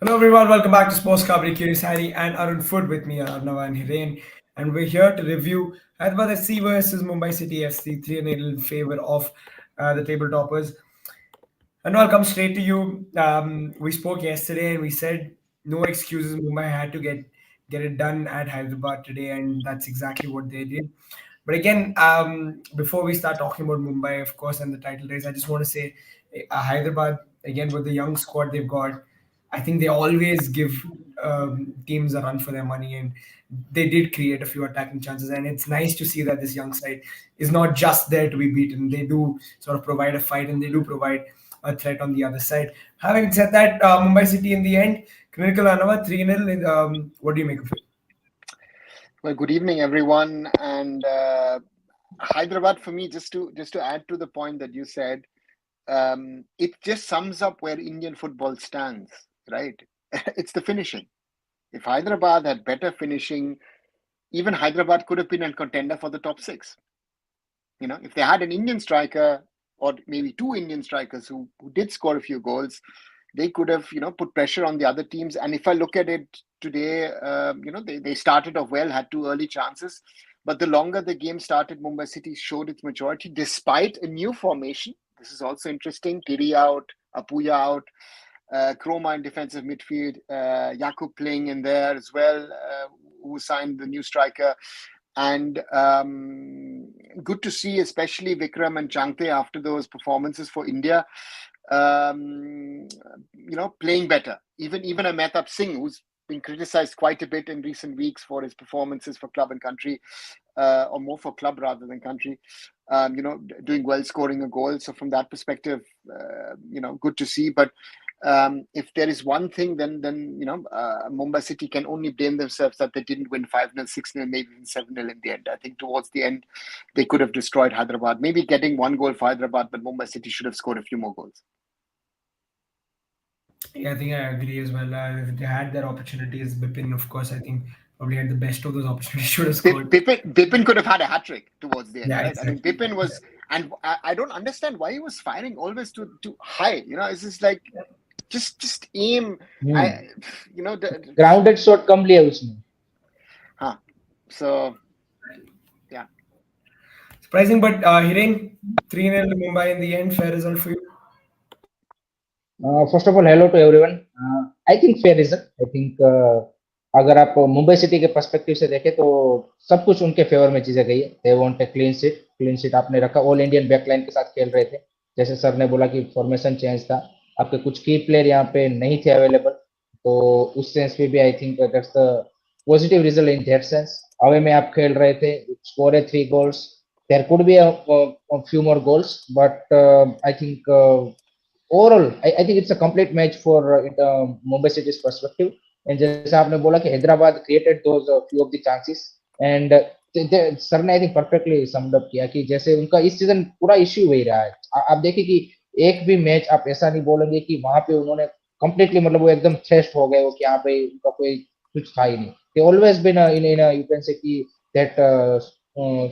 Hello everyone, welcome back to Sports Kabri, Curious Harry and Arun Food with me, Arnav and Hiren. And we're here to review Hyderabad FC versus Mumbai City FC 3-0 in favor of the table toppers. And I'll come straight to you. We spoke yesterday and we said no excuses. Mumbai had to get it done at Hyderabad today, and that's exactly what they did. But again, before we start talking about Mumbai, of course, and the title race, I just want to say Hyderabad again with the young squad they've got. I think they always give teams a run for their money, and they did create a few attacking chances. And it's nice to see that this young side is not just there to be beaten. They do sort of provide a fight, and they do provide a threat on the other side. Having said that, Mumbai City in the end, clinical Anava 3-0. What do you make of it? Well, good evening, everyone. And Hyderabad, for me, just to add to the point that you said, it just sums up where Indian football stands, right? It's the finishing. If Hyderabad had better finishing, even Hyderabad could have been a contender for the top six. You know, if they had an Indian striker or maybe two Indian strikers who did score a few goals, they could have, put pressure on the other teams. And if I look at it today, they started off well, had two early chances. But the longer the game started, Mumbai City showed its maturity despite a new formation. This is also interesting. Tiri out, Apuya out, Kroma in defensive midfield, Jakub playing in there as well, who signed the new striker. And good to see, especially Vikram and Changte after those performances for India, playing better. Even a Mehtab Singh, who's been criticized quite a bit in recent weeks for his performances for club and country, or more for club rather than country, doing well, scoring a goal. So from that perspective, good to see. But if there is one thing, then Mumbai City can only blame themselves that they didn't win 5-0, 6-0, maybe even 7-0 in the end. I think towards the end, they could have destroyed Hyderabad. Maybe getting one goal for Hyderabad, but Mumbai City should have scored a few more goals. Yeah, I think I agree as well. If they had their opportunities, Bipin, of course, I think probably had the best of those opportunities. Should have scored. Bipin could have had a hat trick towards the end, Yeah, right? exactly. I mean, Bipin was, and I don't understand why he was firing always too high. It's just like just aim. Grounded shot कम लिया उसने. हाँ, so yeah. Surprising, but Hiren 3-0 to Mumbai in the end. Fair result for you. First of all, hello to everyone. I think fair result. I think अगर आप Mumbai city के perspective से देखें तो सब कुछ उनके फेवर में चीजें गई है. They want a clean sheet आपने रखा. ऑल इंडियन बैकलाइन के साथ खेल रहे थे. जैसे सर ने बोला कि फॉर्मेशन चेंज था, आपके कुछ की प्लेयर यहाँ पे नहीं थे अवेलेबल, तो उस सेंस में भी आई think that's the positive result in that sense. Away में आप खेल रहे थे, स्कोर है 3 goals. There could be a few more goals, but I think overall, I think it's a complete match for Mumbai City's perspective. And जैसे आपने बोला कि Hyderabad created those few of the chances, and sir ने I think perfectly summed up किया कि जैसे उनका इस सीजन पूरा इश्यू वही रहा है. आप देखिए कि एक भी मैच आप ऐसा नहीं बोलेंगे कि वहां पे उन्होंने completely मतलब वो एकदम थ्रेस्ट हो गए हो कि यहाँ पे उनका कोई कुछ था ही नहीं. They always been in you can say कि that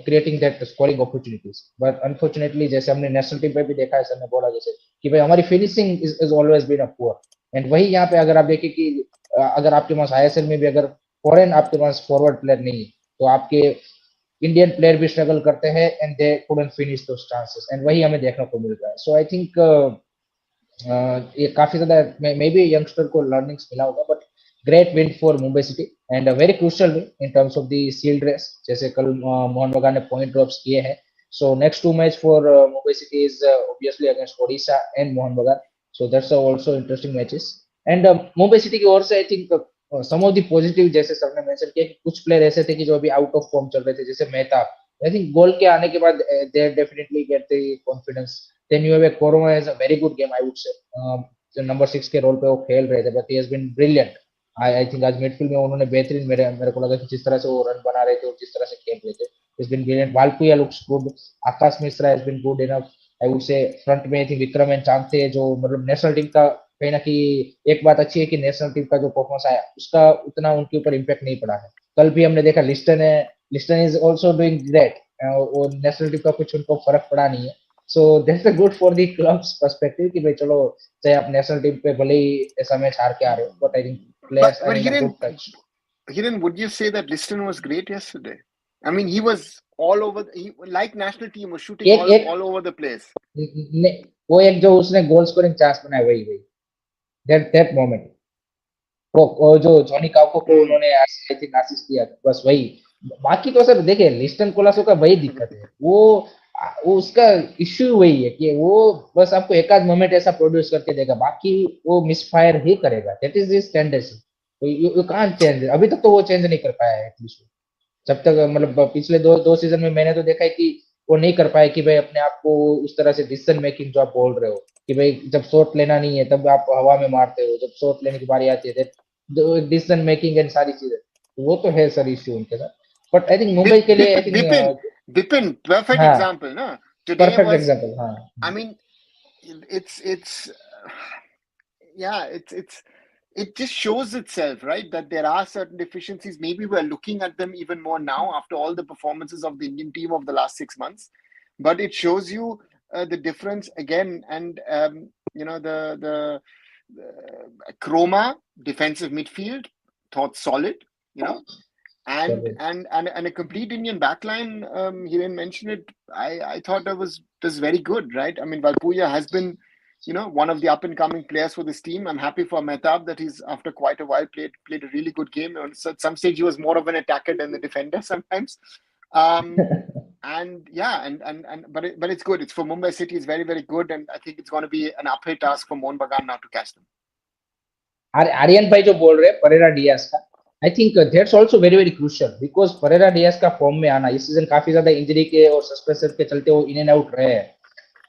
creating that scoring opportunities, but unfortunately जैसे हमने नेशनल टीम पे भी देखा है, सर ने बोला जैसे कि भाई हमारी finishing is always been a poor. And वही यहाँ पे अगर आप देखिए कि अगर आपके पास आईएसएल में भी अगर फॉरेन आपके पास फॉरवर्ड प्लेयर नहीं है, तो आपके इंडियन प्लेयर भी स्ट्रगल करते हैं and they couldn't finish those chances, and वही हमें देखने को मिल रहा है. सो आई थिंक ये काफी ज्यादा मे बी यंगस्टर को लर्निंग्स मिला होगा, but great win for Mumbai City and a very crucial win in terms of the sealed race. जैसे कल मोहन बगान ने point drops किए हैं. So next two match for Mumbai City is obviously against Odisha and Mohan Bagan. So that's also interesting matches. And Mumbai City की ओर से I think some of the positive जैसे sir ने mention किया कि कुछ player ऐसे थे कि जो अभी out of form चल रहे थे, जैसे मेहता. I think गोल के आने के बाद they definitely get the confidence. Then you have a Koroma has a very good game, I would say. Number 6 के रोल पे वो खेल रहे थे, but he has been brilliant. I think आज मिडफील्ड में उन्होंने बेहतरीन मेरे को लगा कि जिस तरह से वो रन बना रहे थे और जिस तरह से खेल रहे थे, it's been brilliant. Valpuia looks good. Akash Mishra has been good enough. I would say front में I think Vikram and Chhangte जो मतलब नेशनल टीम का कहीं ना कहीं एक बात अच्छी है कि नेशनल टीम का जो परफॉर्मेंस आया उसका उतना उनके ऊपर इम्पैक्ट नहीं पड़ा है. कल भी हमने देखा Liston is also doing great. और नेशनल टीम का कुछ उनको फर्क पड़ा नहीं है. So that's a good for the club's perspective कि भाई चलो चाहे आप नेशनल टीम पे भले ही ऐसा मैच हार के आ रहे हो, but I think players are But in a good touch. Hiren, would you say that Liston was great yesterday? I mean, he was all over. He, like national team, was shooting एक एक all over the place. वो एक जो उसने goal scoring chance बनाया वही वही that moment वो जो जॉनी काको को उन्होंने आई थिंक असिस्ट किया था, बस वही। बाकी तो सर देखिए लिस्टन कोलासो का वही दिक्कत है, वो उसका इश्यू वही है कि वो बस आपको एक आध मोमेंट ऐसा प्रोड्यूस करके देगा, बाकी वो मिसफायर ही करेगा। That is his tendency. तो यू कांट चेंज, अभी तक तो वो चेंज नहीं कर पाया है एटलीस्ट। जब तक मतलब पिछले दो दो सीजन में मैंने तो देखा है कि वो नहीं कर पाए कि भाई अपने आप को उस तरह से डिसीजन मेकिंग जो आप बोल रहे हो कि भाई जब शॉट लेना नहीं है तब आप हवा में मारते हो, जब शॉट लेने की बारी आती है डिसीजन मेकिंग एंड सारी चीजें, तो वो तो है सर इश्यू उनके साथ। बट आई थिंक मुंबई के लिए आई थिंक Bipin, perfect हाँ example. No, today perfect was. Example हाँ I mean, it's yeah, it just shows itself, right? That there are certain deficiencies. Maybe we're looking at them even more now after all the performances of the Indian team of the last 6 months. But it shows you the difference again, and the Chroma defensive midfield thought solid, you know, and a complete Indian backline. He didn't mention it. I thought that was very good, right? I mean, Valpuya has been, one of the up and coming players for this team. I'm happy for Mehtab that he's after quite a while played a really good game. So at some stage he was more of an attacker than the defender sometimes. And yeah, but it's good. It's for Mumbai City. It's very, very good, and I think it's going to be an uphill task for Mohun Bagan now to catch them. Aryan भाई जो बोल रहे हैं Pereyra Diaz का, I think that's also very very crucial because Pereyra Diaz का form में आना इस सीजन काफी ज्यादा इंजरी के और सस्पेंशन के चलते वो इन एंड आउट रहे हैं।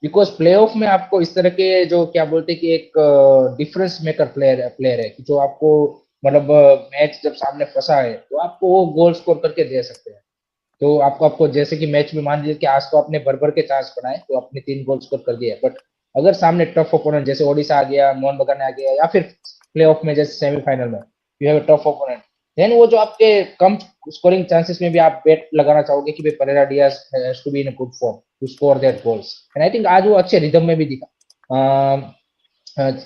बिकॉज प्लेऑफ में आपको इस तरह के जो क्या बोलते हैं कि एक डिफरेंस मेकर प्लेयर है कि जो आपको मतलब मैच जब सामने फंसा है तो आपको वो गोल स्कोर करके दे सकते हैं। तो आपको जैसे कि मैच में मान लीजिए कि आज तो आपने भर भर के चांस बनाए तो आपने 3 गोल स्कोर कर दिया, बट अगर सामने टफ ओपोनेंट जैसे ओडिशा आ गया, मोहन बगान आ गया, या फिर प्लेऑफ में जैसे सेमीफाइनल में you have a tough opponent, then वो जो आपके कम स्कोरिंग चांसेस में भी आप बेट लगाना चाहोगे कि भाई Pereyra Diaz has to be in a good form to score that goals, and I think आज वो अच्छे रिदम में भी दिखा।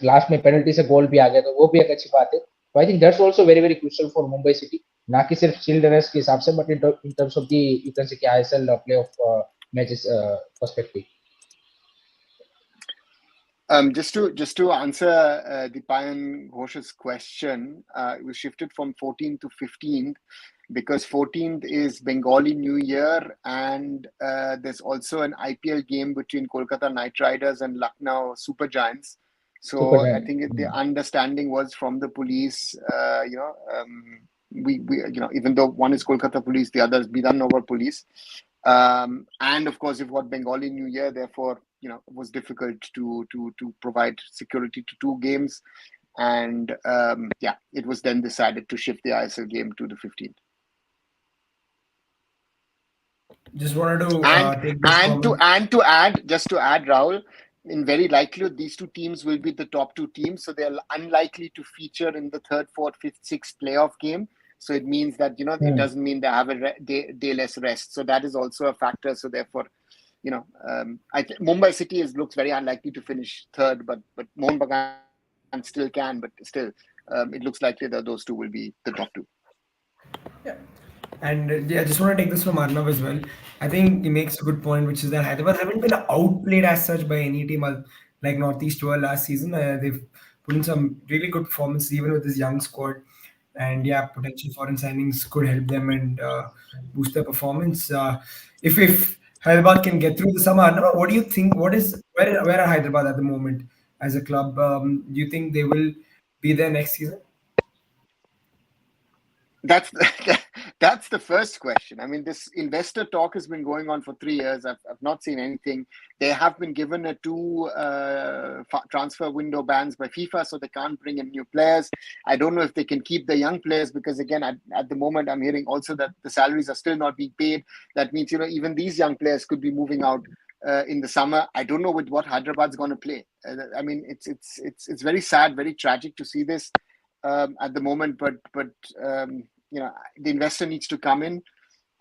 लास्ट में पेनल्टी से गोल भी आ गया तो वो भी एक अच्छी बात है। तो I think that's also very very crucial for Mumbai city, ना कि सिर्फ शील्ड रेस के हिसाब से but in terms of the you can say कि ISL playoff matches perspective. Just to answer Dipayan Ghosh's question, it was shifted from 14th to 15th because 14th is Bengali New Year, and there's also an IPL game between Kolkata Knight Riders and Lucknow Super Giants. So I think the understanding was from the police, we even though one is Kolkata police, the other is Bidhannagar police. And of course, you've got Bengali New Year, therefore, it was difficult to provide security to 2 games. And it was then decided to shift the ISL game to the 15th. Just wanted to take this to add, Rahul, in very likelihood, these 2 teams will be the top 2 teams, so they're unlikely to feature in the 3rd, 4th, 5th, 6th playoff game. So it means that it doesn't mean they have a day less rest. So that is also a factor. So therefore, I think Mumbai City looks very unlikely to finish 3rd, but Mohun Bagan still can. But still, it looks likely that those 2 will be the top 2. Yeah. And I just want to take this from Arnav as well. I think he makes a good point, which is that Hyderabad haven't been outplayed as such by any team like Northeast 12 last season. They've put in some really good performances even with this young squad. And yeah, potential foreign signings could help them and boost their performance. If Hyderabad can get through the summer, Arnav, what do you think? Where are Hyderabad at the moment as a club? Do you think they will be there next season? That's the first question. I mean, this investor talk has been going on for 3 years. I've not seen anything. They have been given a 2 transfer window bans by FIFA, so they can't bring in new players. I don't know if they can keep the young players because, again, at the moment, I'm hearing also that the salaries are still not being paid. That means, even these young players could be moving out in the summer. I don't know with what Hyderabad's going to play. I mean, it's very sad, very tragic to see this at the moment, but the investor needs to come in.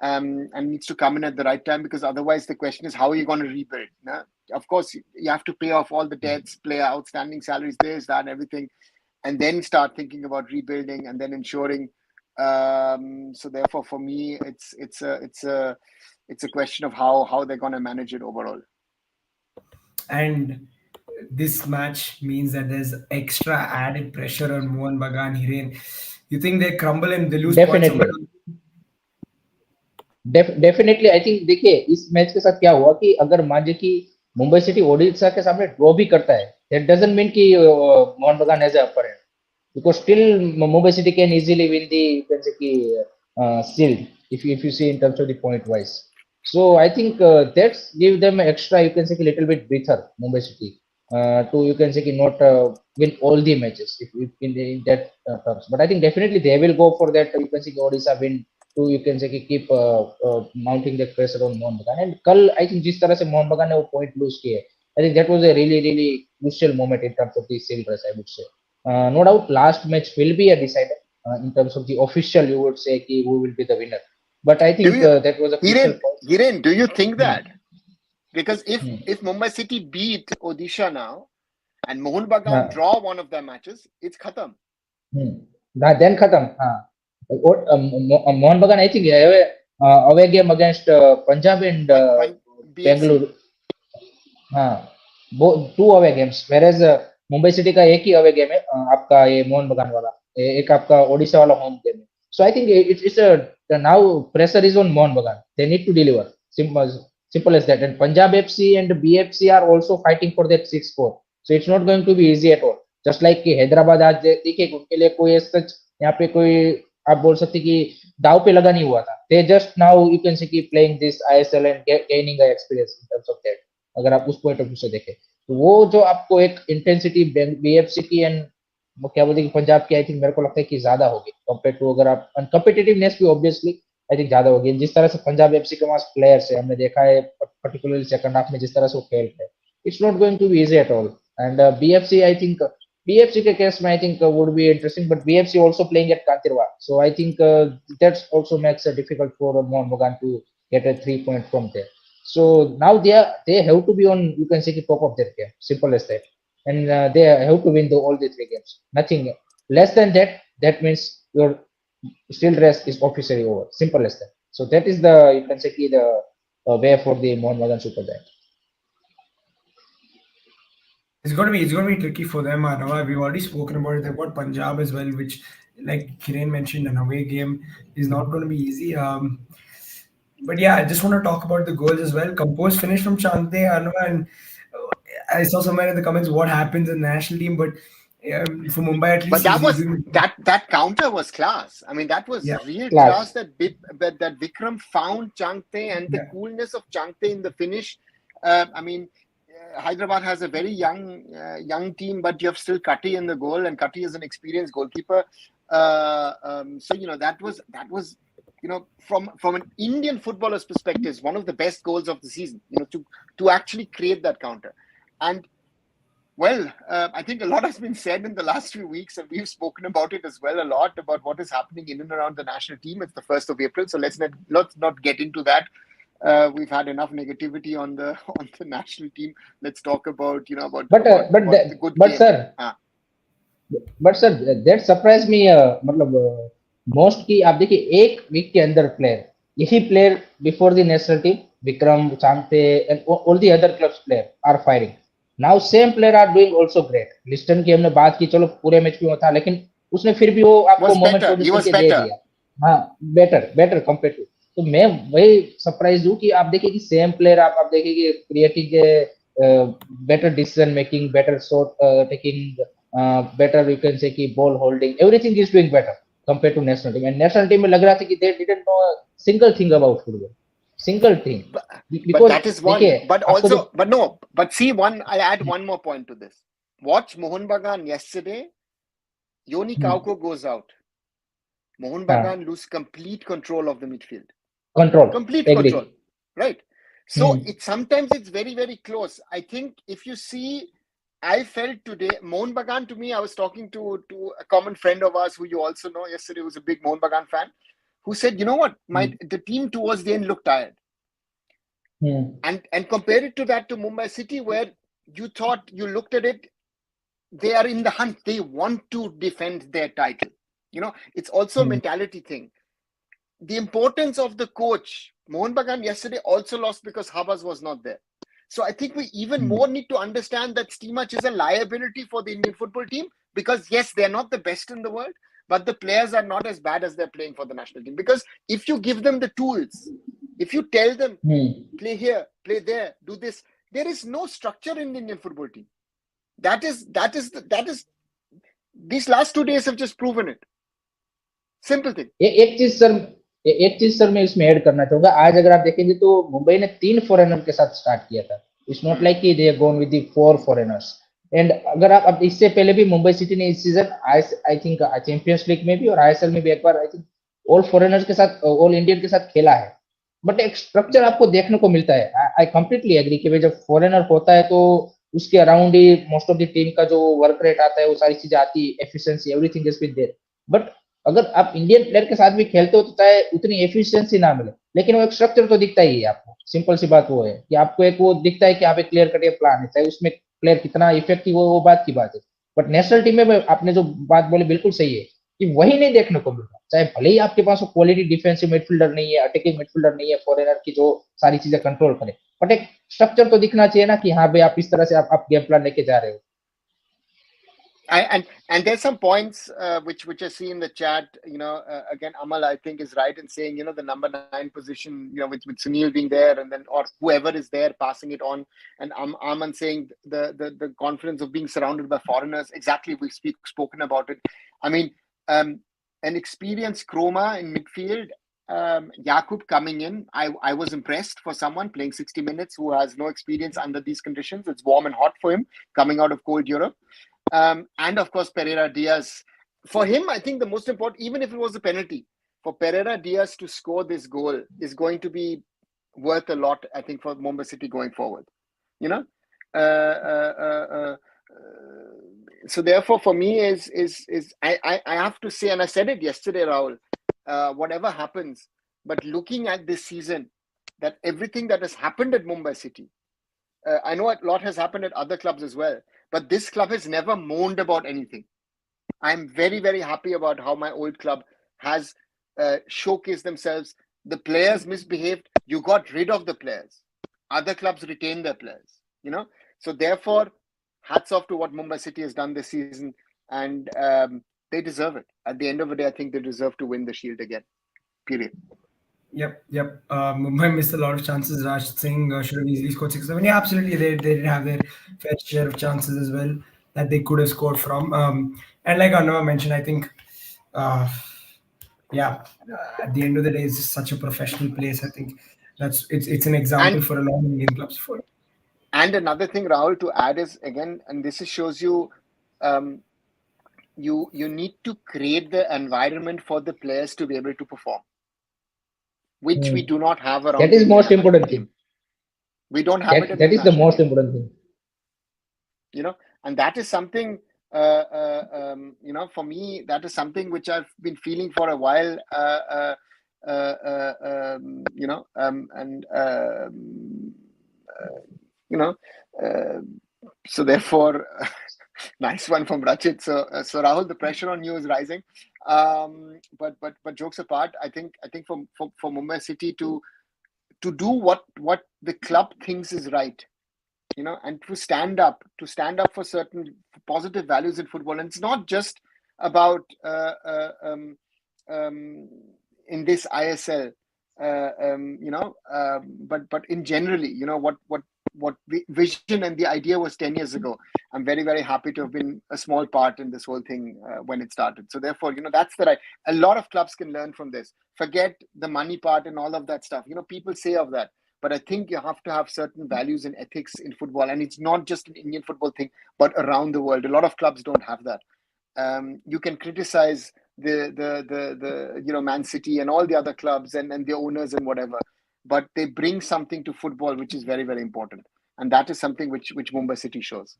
and needs to come in at the right time, because otherwise the question is, how are you going to rebuild? No? Of course, you have to pay off all the debts, play outstanding salaries, this, that, and everything, and then start thinking about rebuilding and then ensuring. So therefore, for me, it's a question of how they're going to manage it overall. And this match means that there's extra added pressure on Mohan Bagan, Hiren. You think they crumble and they lose points somewhere? Definitely definitely I think देखिए इस match के साथ क्या हुआ कि अगर मान लीजिए कि मुंबई सिटी ओडिशा के सामने ड्रॉ भी करता है दैट डजंट मीन कि मोहन बगान has upper hand because still Mumbai City can easily win the you can say ki, shield if you see in terms of the point wise. So I think that's give them extra you can say a little bit breather Mumbai City to you can say not win all the matches if in that terms. But I think definitely they will go for that you can say Odisha win to you can say keep mounting the pressure on Mohan Bagan. And कल I think जिस तरह से मोहन बगान ने वो point lose किए I think that was a really crucial moment in terms of the shield race I would say. No doubt, last match will be a decider in terms of the official. You would say ki who will be the winner, but I think that was a crucial point. Hiren, do you think that? Because if Mumbai City beat Odisha now and Mohun Bagan draw one of their matches, it's khatam. Then khatam. Mohun Bagan, I think away game against Punjab and Bengaluru. Two away games whereas Mumbai City का एक ही away game है आपका ये मोहन बगान वाला एक आपका ओडिशा वाला होम गेम है so I think it's now pressure is on Mohun Bagan they need to deliver simple as that and Punjab FC and BFC are also fighting for that 6-4 so it's not going to be easy at all just like कि हैदराबाद आज देखिए उनके लिए कोई सच यहाँ पे कोई आप बोल सकते कि दाव पे लगा नहीं हुआ था they just now you can see keep playing this ISL and gaining a experience in terms of that अगर आप उस पॉइंट ऑफ व्यू से देखें तो वो जो आपको एक इंटेंसिटी बीएफसी की एंड क्या बोलते हैं कि पंजाब की आई थिंक मेरे को लगता है कि ज्यादा होगी कंपेयर टू अगर आप कॉम्पिटिटिवनेस भी ऑब्वियसली आई थिंक ज्यादा होगी जिस तरह से पंजाब एफसी के पास प्लेयर्स है हमने देखा है पर्टिकुलरली सेकंड हाफ में जिस तरह से वो खेलते हैं it's not going to be easy at all and BFC I think BFC के केस में I think would be interesting but BFC also playing at Kanteerava so I think that's also makes it difficult for Mohun Bagan to get a 3 point from there. So now they have to be on you can say the top of their game. Simple as that. And they have to win all the 3 games. Nothing less than that. That means your still rest is officially over. Simple as that. So that is the you can say the way for the Mohun Bagan Super Giant. It's going to be tricky for them. We've already spoken about it. They've got Punjab as well, which, like Kiran mentioned, an away game is not going to be easy. But yeah, I just want to talk about the goals as well. Composed finish from Chante, and I saw somewhere in the comments what happens in the national team, but for Mumbai at least. But that counter was class. I mean, that was real class that Vikram found Chante and the coolness of Chante in the finish. I mean, Hyderabad has a very young team, but you have still Kati in the goal, and Kati is an experienced goalkeeper. So that was. From an Indian footballer's perspective, one of the best goals of the season, to actually create that counter. And, well, I think a lot has been said in the last few weeks, and we've spoken about it as well a lot, about what is happening in and around the national team. It's the 1st of April, so let's not get into that. We've had enough negativity on the national team. Let's talk about, about the good game. But sir, that surprised me. Most की आप देखिए एक week के अंदर player यही player before the national team Vikram Chhangte and all the other clubs player are firing now same player are doing also great Liston की हमने बात की चलो पूरे मैच में था लेकिन उसने फिर भी वो आपको मोमेंट प्रोड्यूस करके दे दिया हाँ बेटर कंपेयर टू तो मैं वही सरप्राइज हूँ कि आप देखिए कि सेम प्लेयर आप देखिए कि creating better decision making better shot taking better you can say कि ball holding everything is doing better compared to national team and national team में लग रहा था कि they didn't know a single thing about football single thing but that is one but see I'll add one more point to this. Watch Mohun Bagan yesterday. Yoni Kauko goes out. Mohun Bagan lose complete control of the midfield. Complete control, right? So sometimes it's very, very close. I think if you see, I felt today, Mohun Bagan to me, I was talking to a common friend of ours who you also know yesterday, who's a big Mohun Bagan fan, who said, you know what, the team towards the end looked tired. And compare it to that to Mumbai City, where you thought, you looked at it, they are in the hunt. They want to defend their title. It's also a mentality thing. The importance of the coach. Mohan Bagan yesterday also lost because Habas was not there. So I think we even more need to understand that Steamach is a liability for the Indian football team, because yes, they're not the best in the world, but the players are not as bad as they're playing for the national team. Because if you give them the tools, if you tell them, play here, play there, do this, there is no structure in the Indian football team. That is these last 2 days have just proven it. Simple thing. एक चीज sir मैं इसमें add करना चाहूंगा. आज अगर आप देखेंगे तो मुंबई ने 3 फॉरेनर के साथ स्टार्ट किया था. इट्स नॉट लाइक कि they have gone with the 4 foreigners. And अगर आप अब इससे पहले भी मुंबई सिटी ने इस season I think champions league में भी और आईएसएल में भी एक बार आई थिंक ऑल फॉरेनर्स के साथ, ऑल इंडियन के साथ खेला है. बट एक स्ट्रक्चर आपको देखने को मिलता है. आई कंप्लीटली एग्री कि जब फॉरेनर होता है तो उसके around he most of the team का जो वर्क रेट आता है, वो सारी चीजें आती है, efficiency, everything is with their. But अगर आप इंडियन प्लेयर के साथ भी खेलते हो तो चाहे उतनी एफिशिएंसी ना मिले, लेकिन वो एक स्ट्रक्चर तो दिखता ही है आपको. सिंपल सी बात वो है कि आपको एक वो दिखता है कि आप एक क्लियर कट प्लान है, चाहे उसमें प्लेयर कितना इफेक्टिव हो वो बात की बात है. बट नेशनल टीम में आपने जो बात बोली बिल्कुल सही है कि वही नहीं देखने को मिलता. चाहे भले ही आपके पास वो क्वालिटी डिफेंसिव मिडफील्डर नहीं है, अटैकिंग मिडफील्डर नहीं है फॉरेनर की जो सारी चीजें कंट्रोल करे, बट एक स्ट्रक्चर तो दिखना चाहिए ना कि हाँ भाई आप इस तरह से आप गेम प्लान लेके जा रहे हो. And there's some points which I see in the chat. Again, Amal, I think, is right in saying, the number 9 position, with Sunil being there, and then or whoever is there passing it on, and Aman saying the confidence of being surrounded by foreigners. Exactly, we've spoken about it. I mean, an experienced Chroma in midfield, Jakub coming in. I was impressed for someone playing 60 minutes who has no experience under these conditions. It's warm and hot for him coming out of cold Europe. And of course, Pereira Diaz. For him, I think the most important, even if it was a penalty, for Pereira Diaz to score this goal is going to be worth a lot, I think, for Mumbai City going forward. So therefore, for me, I have to say, and I said it yesterday, Rahul, whatever happens, but looking at this season, that everything that has happened at Mumbai City, I know a lot has happened at other clubs as well, but this club has never moaned about anything. I'm very, very happy about how my old club has showcased themselves. The players misbehaved. You got rid of the players. Other clubs retained their players, So therefore, hats off to what Mumbai City has done this season. And they deserve it. At the end of the day, I think they deserve to win the Shield again. Period. Yep. Mumbai missed a lot of chances. Raj Singh should have easily scored 6-7. Yeah, absolutely. They did have their fair share of chances as well that they could have scored from. And like Arnav mentioned, I think, at the end of the day, it's just such a professional place. I think it's an example for a lot of Indian clubs for it. And another thing, Rahul, to add is, again, and this shows you, you need to create the environment for the players to be able to perform, which we do not have around. That is most important thing. We don't have it. That is the most important thing. And that is something, for me, that is something which I've been feeling for a while. So therefore, nice one from Rachit. So Rahul, the pressure on you is rising. But jokes apart, I think for Mumbai City to do what the club thinks is right, and to stand up for certain positive values in football. And it's not just about in this ISL, but in generally, what the vision and the idea was 10 years ago. I'm very, very happy to have been a small part in this whole thing when it started. So therefore, that's the right. A lot of clubs can learn from this. Forget the money part and all of that stuff. People say of that. But I think you have to have certain values and ethics in football. And it's not just an Indian football thing, but around the world. A lot of clubs don't have that. You can criticize the Man City and all the other clubs and the owners and whatever, but they bring something to football which is very, very important. And that is something which Mumbai City shows.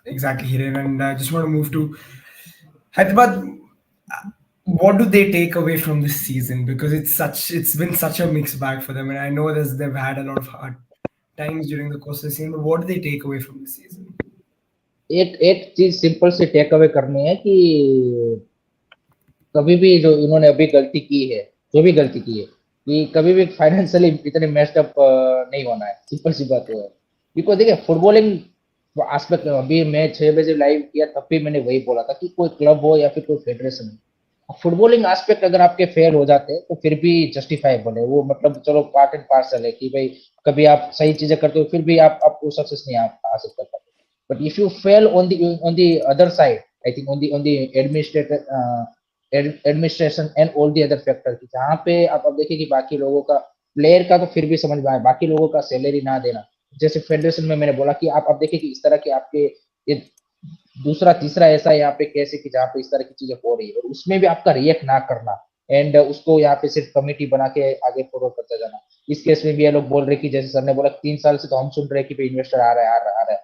Exactly, Hiren. And I just want to move to Hyderabad. what do they take away from this season? Because it's been such a mixed bag for them, and I know they've had a lot of hard times during the course of the season. But what do they take away from the season? एक एक चीज simple से take away करनी है कि कभी भी जो इन्होंने अभी गलती की है, जो भी गलती की है, कि कभी भी फाइनेंशियली इतने मेस्ड अप नहीं होना है। सिंपल सी बात है। बिकॉज देखिए फुटबॉलिंग एस्पेक्ट अभी मैं 6 बजे लाइव किया तब भी मैंने वही बोला था कि कोई क्लब हो या फिर कोई फेडरेशन हो, फुटबॉलिंग एस्पेक्ट अगर आपके फेल हो जाते हैं तो फिर भी जस्टिफाइबल है वो, मतलब चलो पार्ट एंड पार्सल है कि भाई कभी आप सही चीजें करते हो फिर भी आपको सक्सेस नहीं हासिल कर पाते। But if you fell on the other side, I think on the administration and all the other factor की जहाँ पे आप अब देखिए कि बाकी लोगों का प्लेयर का तो फिर भी समझ में आए, बाकी लोगों का सैलरी ना देना। जैसे फेडरेशन में मैंने बोला कि आप अब देखिए कि इस तरह के आपके ये दूसरा तीसरा ऐसा यहाँ पे कैसे कि जहाँ पे इस तरह की चीजें हो रही है और उसमें भी आपका रिएक्ट ना करना एंड उसको यहाँ पे सिर्फ कमेटी बना के आगे फॉरवर्ड करते जाना। इस केस में भी ये लोग बोल रहे कि जैसे सर ने बोला 3 साल से तो हम सुन रहे हैं कि इन्वेस्टर आ रहा है आ रहा है आ रहा है।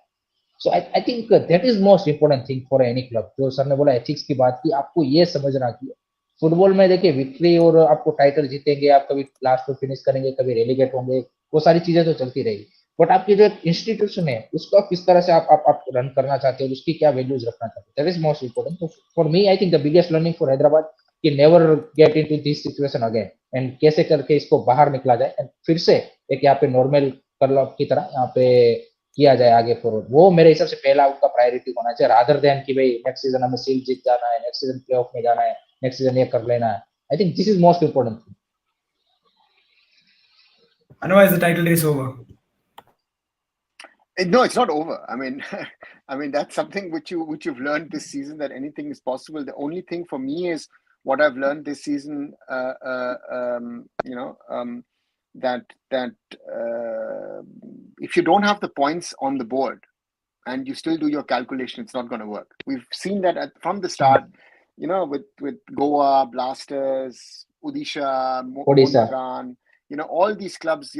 So I think that is most important thing for any club. जो सर ने बोला एथिक्स की बात की, आपको ये समझना कि फुटबॉल में देखिए विक्ट्री और आपको टाइटल जीतेंगे, आप कभी लास्ट में फिनिश करेंगे, कभी रेलीगेट होंगे, वो सारी चीजें तो चलती रहेगी। बट आपकी जो इंस्टीट्यूशन है उसको आप किस तरह से आप रन करना चाहते हो, उसकी क्या वैल्यूज रखना चाहते हो, दैट इज मोस्ट इंपोर्टेंट। तो for me I think the biggest learning for Hyderabad कि never get into this situation again and कैसे करके इसको बाहर निकला जाए एंड फिर से एक यहाँ पे नॉर्मल क्लब की तरह यहाँ पे किया जाए आगे फॉरवर्ड। वो मेरे हिसाब से पहला उनका प्रायोरिटी होना चाहिए रादर देन कि भाई नेक्स्ट सीजन हमें सील जीत जाना है, नेक्स्ट सीजन प्लेऑफ में जाना है, नेक्स्ट सीजन ये कर लेना है। I think this is most important thing. Otherwise, the title race over. No, it's not over. I mean, I mean that's something which you've learned this season, that anything is possible. The only thing for me is what I've learned this season. That if you don't have the points on the board and you still do your calculation, it's not going to work. We've seen that from the start. With Goa, Blasters, Odisha, Odisha. Mohun Bagan, all these clubs,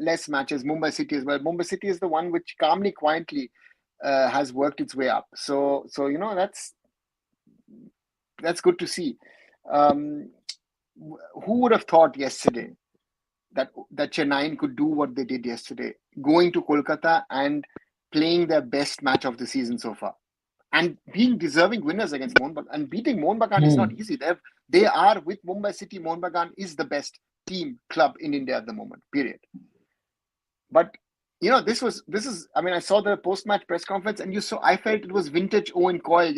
less matches. Mumbai City as well. Mumbai City is the one which calmly, quietly has worked its way up. So that's good to see. Who would have thought yesterday that Chennai could do what they did yesterday, going to Kolkata and playing their best match of the season so far, and being deserving winners against Mohun Bagan. And beating Mohun Bagan is not easy. They are with Mumbai City. Mohun Bagan is the best team club in India at the moment, period. But this is I mean, I saw the post-match press conference and I felt it was vintage Owen Coyle,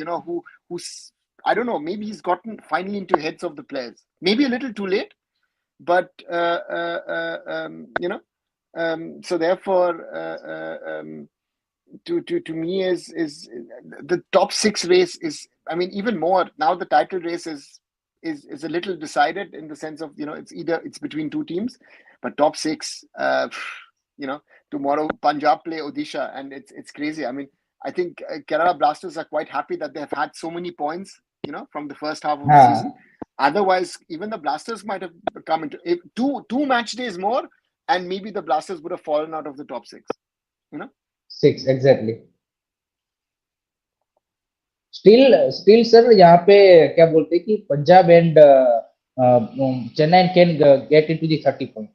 who's I don't know, maybe he's gotten finally into heads of the players, maybe a little too late, but so therefore to me is the top 6 race is, I mean, even more now the title race is a little decided in the sense of it's between 2 teams, but top 6 tomorrow Punjab play Odisha and it's crazy. I mean, I think Kerala Blasters are quite happy that they have had so many points from the first half of the season. Otherwise even the Blasters might have come into two match days more and maybe the Blasters would have fallen out of the top 6. 6 exactly. Still sir, यहाँ पे क्या बोलते हैं कि Punjab and Chennai can get into the 30 point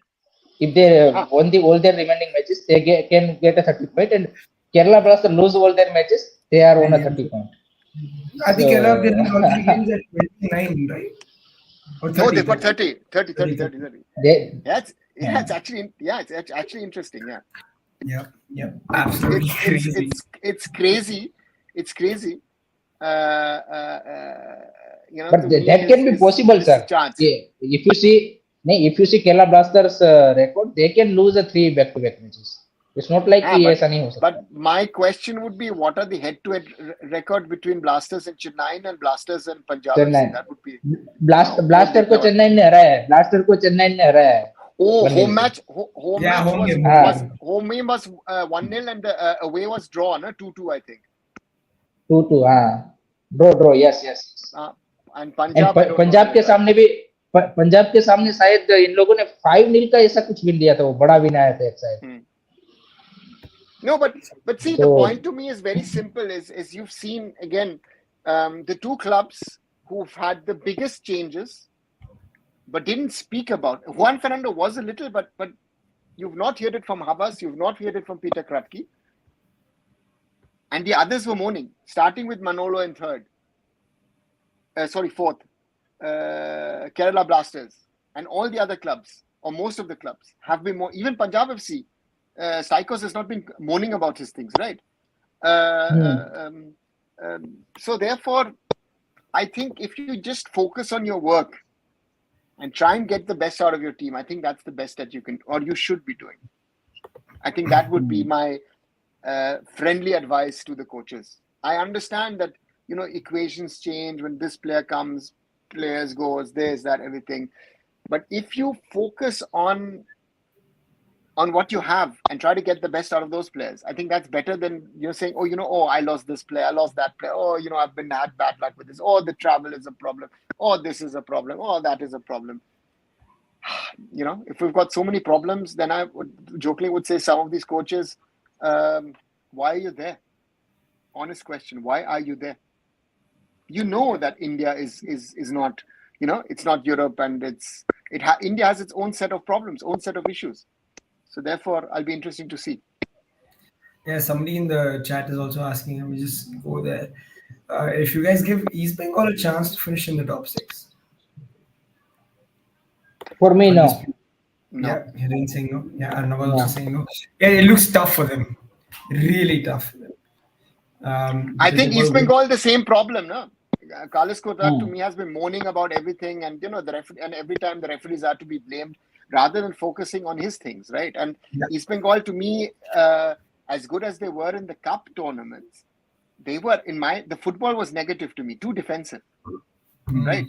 if they won all their remaining matches. They can get a 30 point, and Kerala Blasters lose all their matches, they are on a 30 point. I think Kerala have all 3 games at 29, right? Or 30, no, they've got 30. It's actually interesting. Yeah, absolutely crazy. It's crazy. It's crazy. But that can be possible, sir. If you see Kerala Blasters record, they can lose 3 back-to-back matches. It's not like ऐसा नहीं हो सकता. But my question would be, what are the head-to-head record between Blasters and Chennai and Blasters and Punjab? That would be Blaster को चेन्नई ने हराया है. Blaster को चेन्नई ने हराया है. Home match was 1-0 and the away was draw, no? 2-2, I think. 2-2, draw, yes. And Punjab के सामने शायद इन लोगों ने 5-0 का ऐसा कुछ विन लिया था, वो बड़ा विन आया था एक शायद. No, but see, the point to me is very simple. Is you've seen again the 2 clubs who've had the biggest changes, but didn't speak about. Juan Fernando was a little, but you've not heard it from Havas, you've not heard it from Peter Kratky. And the others were moaning, starting with Manolo in third. Fourth. Kerala Blasters. And all the other clubs, or most of the clubs, have been more. Even Punjab FC, Sykos has not been moaning about his things, right? So therefore, I think if you just focus on your work and try and get the best out of your team, I think that's the best that you can, or you should be doing. I think that would be my friendly advice to the coaches. I understand that, equations change when this player comes, players goes, this, that, everything. But if you focus on what you have and try to get the best out of those players, I think that's better than you're saying, I lost this player, I lost that player. I've had bad luck with this. The travel is a problem. This is a problem. That is a problem. If we've got so many problems, then I jokingly would say some of these coaches, why are you there? Honest question. Why are you there? That India is not, it's not Europe, and India has its own set of problems, own set of issues. So therefore, I'll be interesting to see. Yeah, somebody in the chat is also asking, let me just go there. If you guys give East Bengal a chance to finish in the top 6. For me, no. Yeah, Hiren saying no. Yeah, Arnav also saying no. Yeah, it looks tough for them. Really tough for them. I think East Bengal the same problem, no? Carlos Kotak to me has been moaning about everything, and and every time the referees are to be blamed rather than focusing on his things, right? And East Bengal to me, as good as they were in the cup tournaments, they were the football was negative to me, too defensive, right?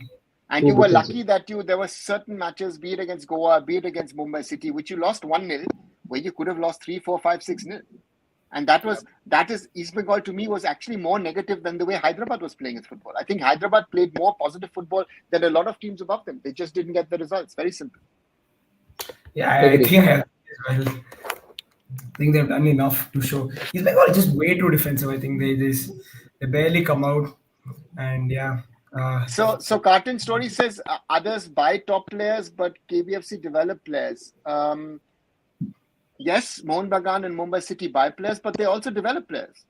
And you were lucky that there were certain matches, be it against Goa, be it against Mumbai City, which you lost 1-0, where you could have lost 3, 4, 5, 6-0. And that is East Bengal to me was actually more negative than the way Hyderabad was playing its football. I think Hyderabad played more positive football than a lot of teams above them. They just didn't get the results. Very simple. Yeah, I think as well. I think they've done enough to show. East Bengal is just way too defensive. I think they barely come out, and yeah. So Carton Story says others buy top players, but KBFC develop players. Yes, Mohun Bagan and Mumbai City buy players, but they also develop players.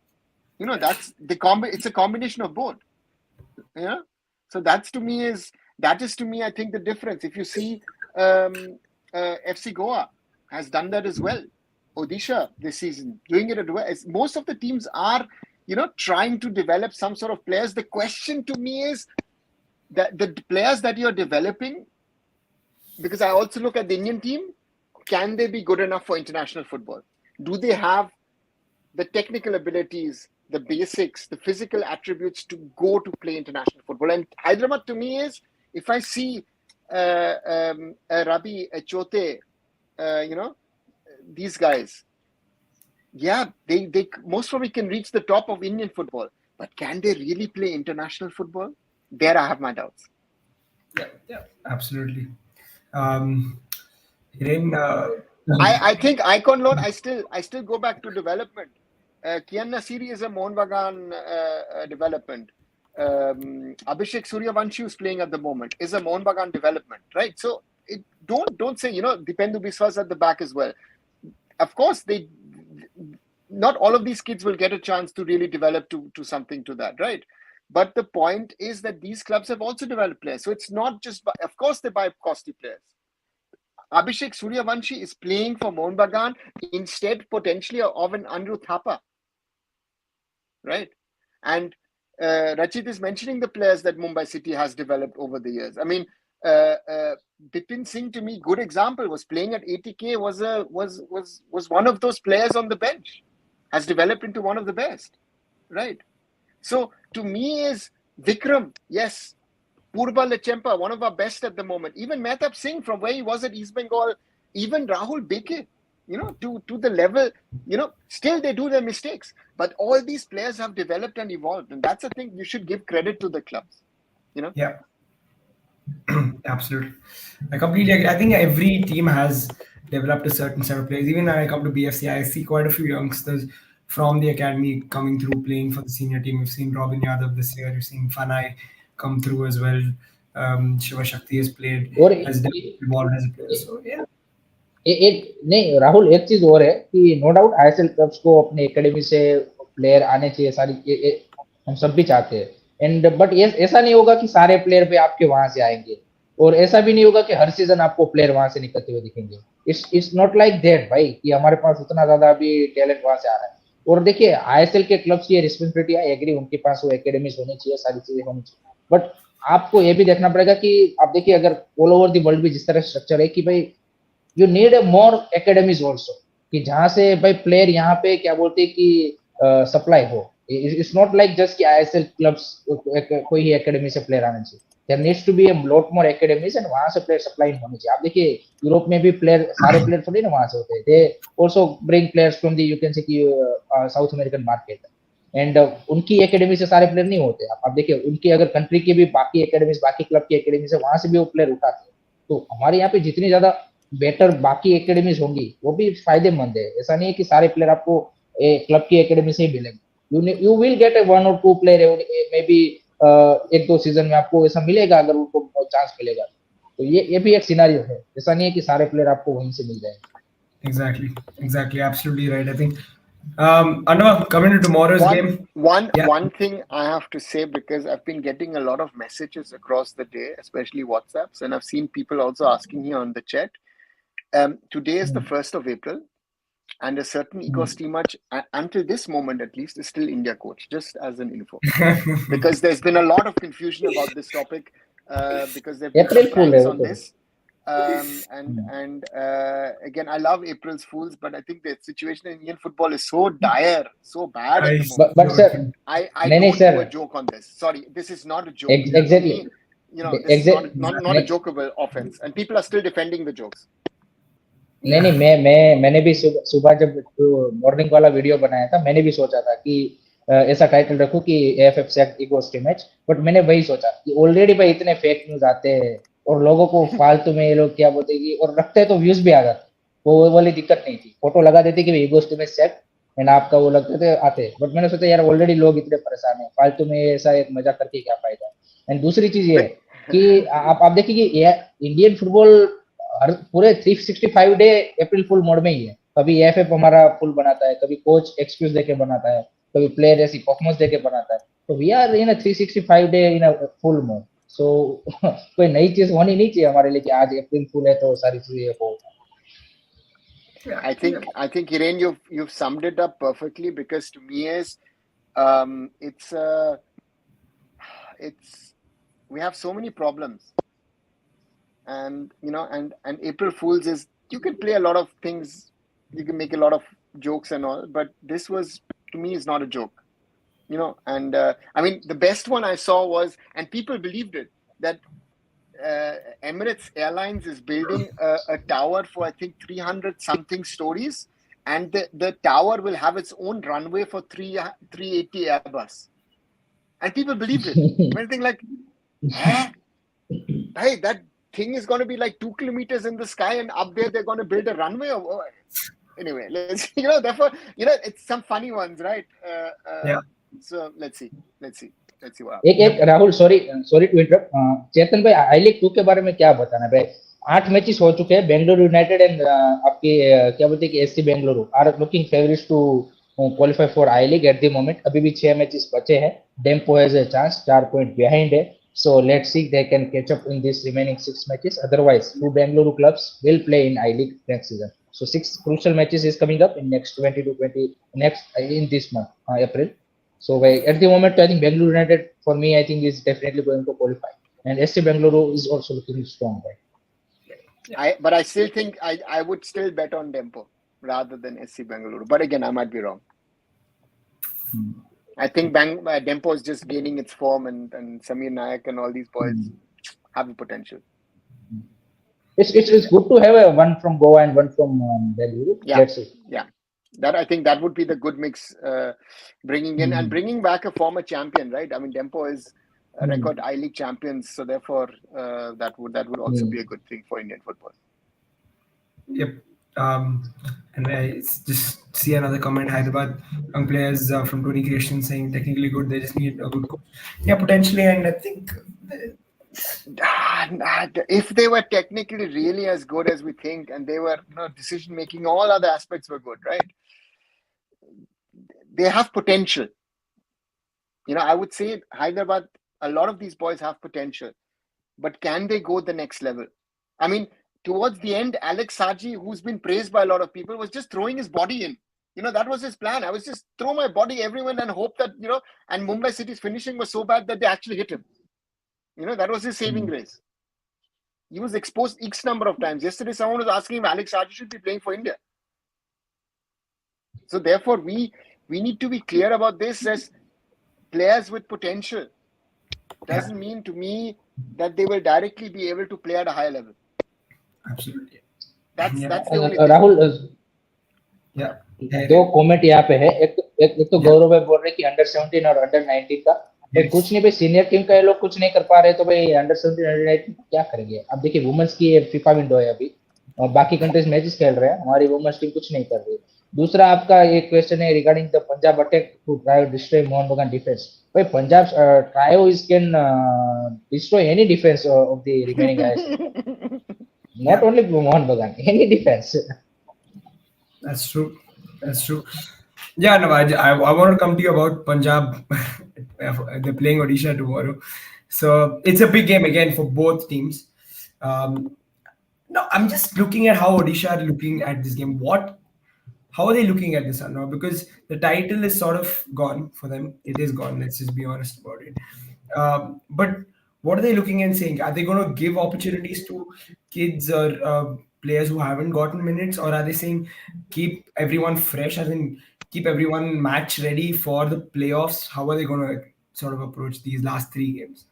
That's it's a combination of both. Yeah. So that is to me, I think, the difference. If you see FC Goa has done that as well. Odisha this season, doing it as well. Most of the teams are, trying to develop some sort of players. The question to me is that the players that you're developing, because I also look at the Indian team, can they be good enough for international football? Do they have the technical abilities, the basics, the physical attributes to go to play international football? And Hyderabad to me is, if I see Rabi, Chote, these guys, yeah, they most probably can reach the top of Indian football, but can they really play international football? There I have my doubts. Yeah, absolutely. Hiren, I think Icon Loan, I still go back to development. Kian Nasiri is a Mohun Bagan development. Abhishek Suryavanshi, who's playing at the moment, is a Mohun Bagan development, right? So don't say, Dipendu Biswas at the back as well. Of course, not all of these kids will get a chance to really develop to something to that, right? But the point is that these clubs have also developed players. So it's not just, of course, they buy costly players. Abhishek Suryavanshi is playing for Mohun Bagan instead, potentially, of an Anirudh Thapa, right? And Rachit is mentioning the players that Mumbai City has developed over the years. I mean, Bipin Singh, to me, good example, was playing at ATK, was one of those players on the bench, has developed into one of the best, right? So to me is Vikram, yes, Purba Lechempa, one of our best at the moment. Even Mehtab Singh, from where he was at East Bengal, even Rahul Beke, to the level, still they do their mistakes. But all these players have developed and evolved. And that's the thing, you should give credit to the clubs, Yeah. Absolutely. I completely agree. I think every team has developed a certain set of players. Even when I come to BFC, I see quite a few youngsters from the academy coming through, playing for the senior team. We've seen Robin Yadav this year. We've seen Fanai come through as well. Shiva Shakti has played, और has evolved as a player. So yeah. एक नहीं राहुल, एक चीज और है कि no doubt ISL clubs को अपने एकेडमी से प्लेयर आने चाहिए, सारी हम सब भी चाहते हैं। एंड बट ये ऐसा नहीं होगा कि सारे प्लेयर पे आपके वहां से आएंगे, और ऐसा भी नहीं होगा कि हर सीजन आपको प्लेयर वहां से निकलते हुए दिखेंगे। इट्स नॉट लाइक दैट भाई, कि हमारे पास उतना ज्यादा अभी टैलेंट वहां से आ रहा है। और देखिए आईएसएल के क्लब्स की रिस्पॉन्सिबिलिटी है, एग्री, उनके पास वो एकेडमीज होनी चाहिए, सारी चीजें होनी चाहिए। बट आपको ये भी देखना पड़ेगा कि आप देखिए अगर ऑल ओवर द वर्ल्ड भी जिस तरह स्ट्रक्चर है कि भाई you need more academies also, कि जहां से भाई प्लेयर यहाँ पे क्या बोलते हैं कि सप्लाई हो। इट्स नॉट लाइक जस्ट कि आईएसएल क्लब्स कोई ही एकेडमी से प्लेयर आना चाहिए। There needs to be a lot more academies, and वहां से प्लेयर सप्लाई होनी चाहिए। आप देखिए यूरोप में भी प्लेयर, सारे प्लेयर थोड़ी ना वहां से होते हैं, they also bring players from the you can say कि साउथ अमेरिकन मार्केट। एंड उनकी एकेडमी से सारे प्लेयर नहीं होते। आप देखिए उनकी अगर कंट्री की भी बाकी एकेडमीज, बाकी क्लब की एकेडमी से, वहां से भी वो प्लेयर उठाते हैं। तो हमारे यहाँ पे जितनी ज्यादा बेटर बाकी एकेडमीज होंगी वो भी फायदेमंद है। ऐसा नहीं है कि सारे प्लेयर आपको क्लब की एकेडमी से ही मिलेंगे। You will get A 1 or 2 player may be एक दो सीजन में आपको ऐसा मिलेगा, अगर उनको चांस मिलेगा। तो ये भी एक सिनारियो है, ऐसा नहीं है कि सारे प्लेयर आपको वहीं से मिल जाएंगे। Exactly, absolutely right. I think Anna, coming to tomorrow's game. Yeah. One thing I have to say, because I've been getting a lot of messages across the day, especially WhatsApps, and I've seen people also asking here on the chat. Today is the 1st of April, and a certain Ego Steamach, until this moment at least, is still India coach, just as an info. Because there's been a lot of confusion about this topic, because there have been April some Fool pranks है on वो तो। this. Again, I love April's Fools, but I think the situation in Indian football is so dire, so bad at the moment. But sir, I नहीं don't sir, do a joke on this. Sorry, this is not a joke. For exactly, me, this is not a नहीं jokeable offense, and people are still defending the jokes. नहीं, मैंने भी सुबह जब morning वाला video बनाया था, मैंने भी सोचा था कि ऐसा टाइटल रखूं कि एएफएफ से ईगो मैच। बट मैंने वही सोचा कि ऑलरेडी भाई इतने फेक न्यूज आते हैं और लोगों को फालतू में ये लोग क्या बोलते हैं कि, और रखते तो व्यूज भी आ जाते, वो वाली दिक्कत नहीं थी। फोटो लगा देते कि ईगो मैच सेट एंड आपका वो लगते थे आते। बट मैंने सोचा यार ऑलरेडी लोग इतने परेशान है, फालतू में ऐसा एक मजाक करके क्या फायदा। एंड दूसरी चीज ये है कि आप देखिए कि इंडियन फुटबॉल हर पूरे 365 डे अप्रैल फुल मोड में ही है। कभी एफएफ हमारा फुल बनाता है, कभी कोच एक्सक्यूज देके बनाता है, कभी प्लेयर ऐसी परफॉर्मेंस देके बनाता है। तो we are in 365 day in full mode. So कोई नई चीज होनी नहीं चाहिए हमारे लिए कि आज अप्रैल फुल है तो सारी चीजें हो। I think Hiren, you've summed it up perfectly, because to me it's we have so many problems, and and April Fools is, you can play a lot of things, you can make a lot of jokes and all, but this was, to me, is not a joke. And I mean, the best one I saw was, and people believed it, that Emirates Airlines is building a tower for, I think, 300 something stories, and the tower will have its own runway for 380 Airbus, and people believed it. Anything like, hey, that thing is going to be like 2 kilometers in the sky, and up there they're going to build a runway. Anyway, let's therefore it's some funny ones, right? Yeah. So let's see what happens. एक Rahul, sorry to interrupt, चेतन भाई आई league 2 के बारे में क्या बताना भाई। 8 matches हो चुके हैं, बेंगलुरु यूनाइटेड एंड आपके क्या बोलते हैं कि SC Bengaluru are looking favourites to qualify for I league at the moment. अभी भी 6 मैचेस बचे हैं, Dempo has a chance, 4 point behind है। So let's see they can catch up in this remaining 6 matches. Otherwise, 2 Bengaluru clubs will play in I-League next season. So 6 crucial matches is coming up in next 20 to 20 in this month, April. So at the moment, I think Bengaluru United, for me, I think is definitely going to qualify, and SC Bengaluru is also looking strong, right? But I still think I would still bet on Dempo rather than SC Bengaluru. But again, I might be wrong. I think Dempo is just gaining its form, and Samir Nayak and all these boys have the potential. It's good to have one from Goa and one from Bengaluru. Yeah. Let's see. Yeah. I think that would be the good mix, bringing in and bringing back a former champion, right? I mean, Dempo is a record I-League champions, so therefore that would also be a good thing for Indian football. Yep. And I just see another comment: Hyderabad young players from Tony Creation saying technically good, they just need a good coach. Yeah, potentially, and I think If they were technically really as good as we think, and they were, decision making, all other aspects were good, right? They have potential. I would say Hyderabad, a lot of these boys have potential, but can they go the next level? I mean, towards the end, Alex Saji, who's been praised by a lot of people, was just throwing his body in. That was his plan. I was just throw my body everywhere and hope that, and Mumbai City's finishing was so bad that they actually hit him. That was his saving grace. He was exposed X number of times. Yesterday, someone was asking if Alex Saji should be playing for India. So therefore, we need to be clear about this as players with potential. Doesn't mean to me that they will directly be able to play at a higher level. absolutely. That's Yeah. that's the only thing. Rahul Yeah. दो comment यहाँ पे है। एक तो गौरव भाई बोल रहे कि अंडर 17 और अंडर 19 का कुछ नहीं भाई, सीनियर टीम का ये लोग कुछ नहीं कर पा रहे, तो भाई अंडर 17 अंडर 19 क्या करेंगे? अब देखिए वुमेन्स की फीफा विंडो है अभी, और बाकी कंट्रीज मैचेस खेल रहे हैं, हमारी वुमेन्स टीम कुछ नहीं कर रही। दूसरा आपका एक क्वेश्चन है regarding the Punjab attack to try destroy Mohan Bagan defence. भाई Punjab trio is can destroy any defence of the remaining guys, not only Mohan Bagan, any defense. That's true. That's true. Yeah, no, I want to come to you about Punjab. They're playing Odisha tomorrow, so it's a big game again for both teams. No, I'm just looking at how Odisha are looking at this game. How are they looking at this now? Because the title is sort of gone for them. It is gone. Let's just be honest about it. But what are they looking and saying? Are they going to give opportunities to kids or players who haven't gotten minutes, or are they saying keep everyone fresh, as in keep everyone match ready for the playoffs? How are they going to sort of approach these last 3 games?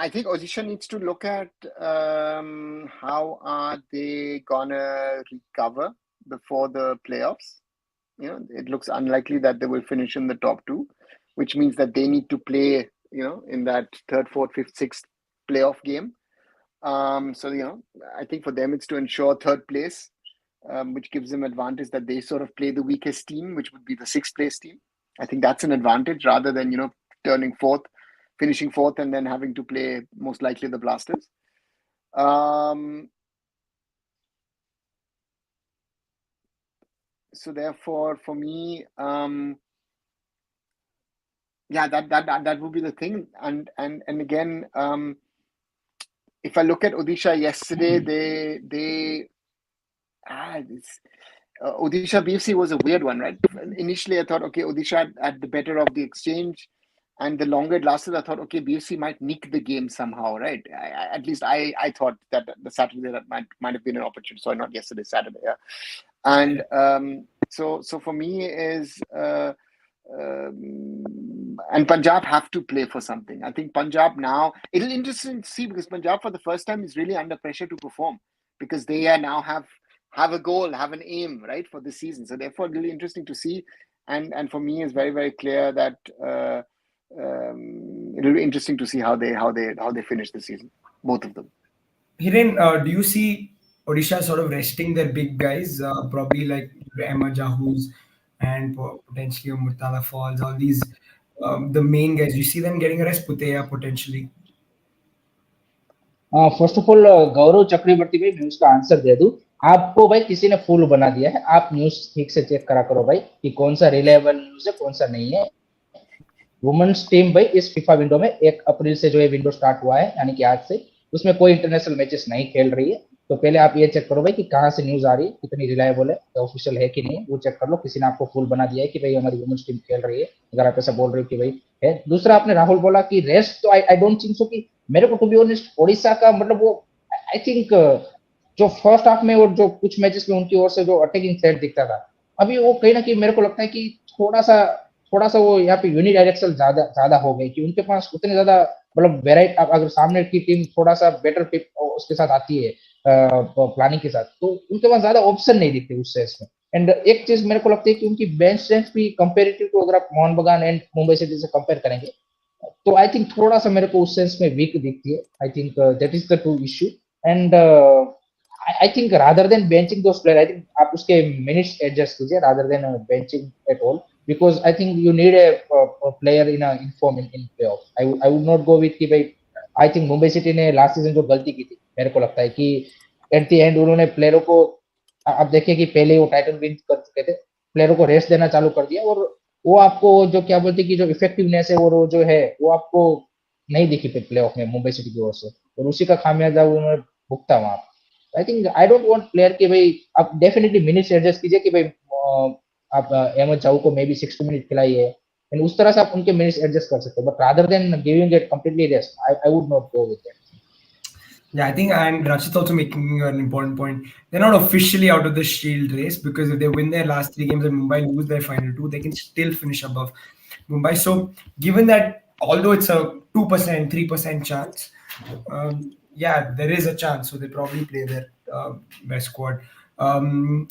I think Odisha needs to look at how are they gonna recover before the playoffs. It looks unlikely that they will finish in the top 2, which means that they need to play, in that 3rd, 4th, 5th, 6th playoff game. So, I think for them it's to ensure 3rd place, which gives them advantage that they sort of play the weakest team, which would be the 6th place team. I think that's an advantage rather than, turning 4th, finishing 4th, and then having to play most likely the Blasters. So therefore, for me, that would be the thing. And again, if I look at Odisha yesterday, Odisha BFC was a weird one, right? Initially, I thought, okay, Odisha had the better of the exchange, and the longer it lasted, I thought, okay, BFC might nick the game somehow, right? At least I thought that the Saturday that might have been an opportunity. Sorry, not yesterday, Saturday. Yeah. And so for me is and Punjab have to play for something. I think Punjab now, it'll be interesting to see, because Punjab for the first time is really under pressure to perform, because they now have a goal, have an aim, right, for this season. So therefore, really interesting to see. And for me, it's very, very clear that it'll be interesting to see how they finish the season, both of them. Hiren, do you see Odisha sort of resting their big guys, probably like Emma Jahus and potentially Murtala Falls, all these the main guys? You see them getting a rest, Puteya potentially? First of all Gaurav Chakraborty भाई, मैं उसका answer दे दूं। आपको भाई किसी ने फूल बना दिया है, आप न्यूज ठीक से चेक करा करो भाई कि कौन सा रिलायबल न्यूज है, कौन सा नहीं है। वुमेन्स टीम भाई इस फीफा विंडो में 1 अप्रैल से जो ये विंडो स्टार्ट हुआ है, यानी कि आज से, उसमें कोई इंटरनेशनल मैचेस नहीं खेल रही है। तो पहले आप ये चेक करो भाई कि कहाँ से न्यूज आ रही है, कितनी रिलायबल है, ऑफिशियल है कि नहीं है, वो चेक कर लो। किसी ने आपको फूल बना दिया है कि भाई हमारी वुमेन्स टीम खेल रही है, अगर आप ऐसा बोल रहे हो कि भाई है। दूसरा, आपने राहुल बोला कि रेस्ट, तो आई डोंट थिंक सो कि, मेरे को टू बी ऑनेस्ट ओडिशा का मतलब वो आई थिंक जो फर्स्ट हाफ में और जो कुछ मैचेस में उनकी ओर से जो अटैकिंग थ्रेट दिखता था, अभी वो कहीं ना कहीं मेरे को लगता है कि थोड़ा सा वो यहाँ पे यूनिडायरेक्शनल ज्यादा हो गई, कि उनके पास उतने ज्यादा मतलब वेराइटी, अगर सामने की टीम थोड़ा सा बेटर उसके साथ आती है प्लानिंग के साथ, तो उनके पास ज्यादा ऑप्शन नहीं दिखते उस सेंस में। एंड एक चीज मेरे को लगती है कि उनकी बेंच स्ट्रेंथ भी कंपेरेटिव टू, अगर आप मोहन बगान एंड मुंबई सिटी से कंपेयर करेंगे, तो आई थिंक थोड़ा सा मेरे को उस सेंस में वीक दिखती है। आई think that is the two issue. And I think rather than benching those players, I think आप उसके minutes adjust कीजिए rather than benching at all, because I think you need a player in form in playoff. I would not go with कि भाई, I think Mumbai city ने last season जो गलती की थी, मेरे को लगता है कि एट द एंड उन्होंने प्लेयरों को, आप देखिए कि पहले वो टाइटल विन कर चुके थे, प्लेयरों को रेस्ट देना चालू कर दिया, और वो आपको जो क्या बोलते कि जो इफेक्टिवनेस है और वो जो है वो आपको नहीं दिखी प्लेऑफ में मुंबई सिटी की ओर से, और उसी का खामियाजा उन्होंने भुगता वहां। I think I don't want player कि भाई आप डेफिनेटली मिनट्स एडजस्ट कीजिए कि भाई आप अहमद चाऊ को मे बी 60 मिनट खिलाइए, एंड उस तरह से आप उनके मिनट्स एडजस्ट कर सकते हो, but rather than giving it completely rest, I would not go with that. Yeah, I think, and Rachit also making an important point. They're not officially out of the Shield race, because if they win their last 3 games and Mumbai lose their final 2, they can still finish above Mumbai. So, given that, although it's a 2%, 3% chance, yeah, there is a chance. So they probably play their best squad. Um,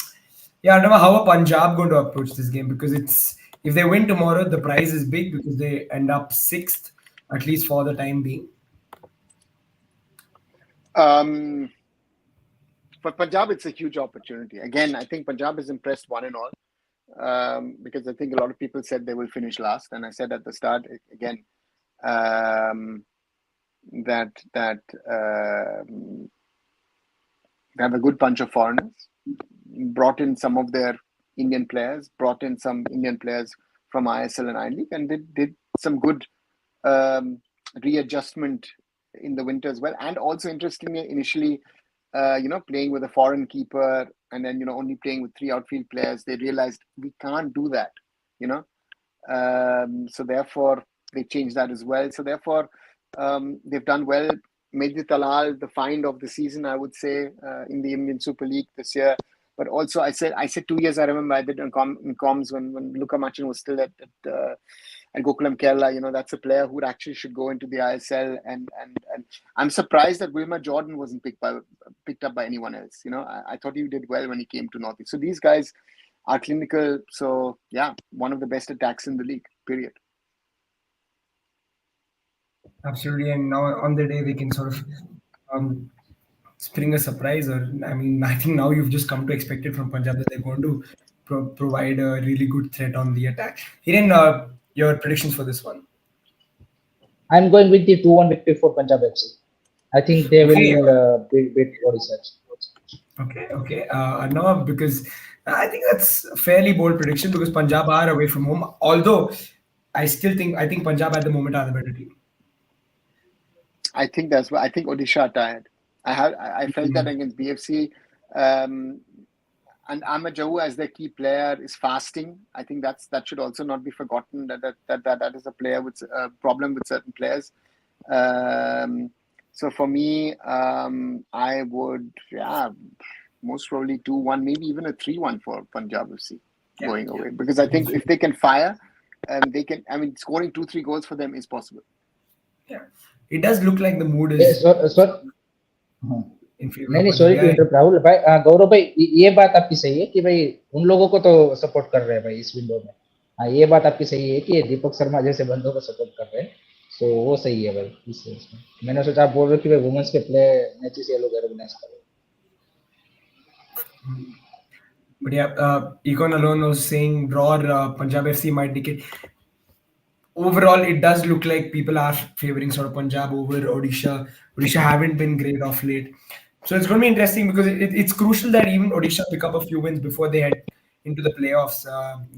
yeah, I don't know how are Punjab going to approach this game, because it's, if they win tomorrow, the prize is big because they end up 6th, at least for the time being. For Punjab, it's a huge opportunity. Again, I think Punjab has impressed one and all, because I think a lot of people said they will finish last, and I said at the start again that they have a good bunch of foreigners, brought in some of their Indian players, brought in some Indian players from ISL and I-League, and did some good readjustment in the winter as well. And also, interestingly, initially, playing with a foreign keeper and then, only playing with 3 outfield players, they realized we can't do that, so therefore they changed that as well. So therefore, they've done well. Mehdi Talal, the find of the season, I would say, in the Indian Super League this year. But also, I said 2 years. I remember I did in comms when Luka Machin was still at Gokulam Kerala. That's a player who actually should go into the ISL. And I'm surprised that Wilmer Jordan wasn't picked up by anyone else. I thought he did well when he came to Northeast. So these guys are clinical. So yeah, one of the best attacks in the league. Period. Absolutely, and now on the day they can sort of spring a surprise. Or I mean, I think now you've just come to expect it from Punjab that they're going to provide a really good threat on the attack. Hiren, your predictions for this one? I'm going with the 2-1 victory for Punjab FC. I think they will beat Odisha. Okay. No, because I think that's a fairly bold prediction, because Punjab are away from home. Although I think Punjab at the moment are the better team. I think that's why I think Odisha are tired. I felt that against BFC, and Ahmed Jahu as their key player is fasting. I think that should also not be forgotten. That is a player with a problem with certain players. So for me, I would most probably 2-1, maybe even a 3-1 for Punjab FC going away, because I think if they can fire, they can. I mean, scoring 2-3 goals for them is possible. Yeah, it does look like the mood is in favor. नहीं, sorry to interrupt Rahul भाई, गौरव भाई, ये बात आपकी सही है कि भाई उन लोगों को तो सपोर्ट कर रहे हैं भाई इस विंडो में। हाँ, ये बात आपकी सही है कि दीपक शर्मा जैसे बंदों को सपोर्ट कर रहे हैं, तो वो सही है भाई इस सेंस में। मैंने सोचा आप बोल रहे हो कि भाई वुमेन्स के प्ले मैचेस ये लोग ऑर्गेनाइज कर रहे हैं। But yeah, Econ alone was saying draw Punjab FC might decay. Overall, it does look like people are favoring sort of Punjab over Odisha. Odisha haven't been great of late. So it's going to be interesting, because it's crucial that even Odisha pick up a few wins before they head into the playoffs.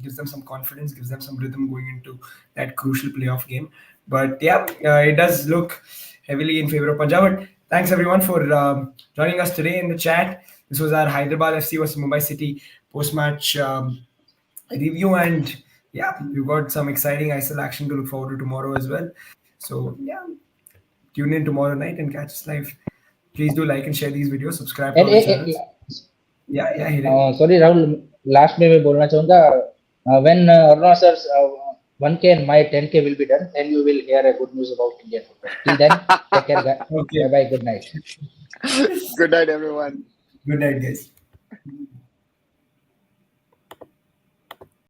Gives them some confidence, gives them some rhythm going into that crucial playoff game. But yeah, it does look heavily in favor of Punjab. But thanks everyone for joining us today in the chat. This was our Hyderabad FC versus Mumbai City post-match review, and yeah, we've got some exciting ISL action to look forward to tomorrow as well. So yeah, tune in tomorrow night and catch us live. Please do like and share these videos, subscribe to our channels. Yeah. Sorry Rahul, last में मैं बोलना चाहूँगा, when Aruna sir's 1K and my 10K will be done, then you will hear a good news about Indian football. Till then, take care, guys. Okay. Bye, good night. Good night, everyone. Good night, guys.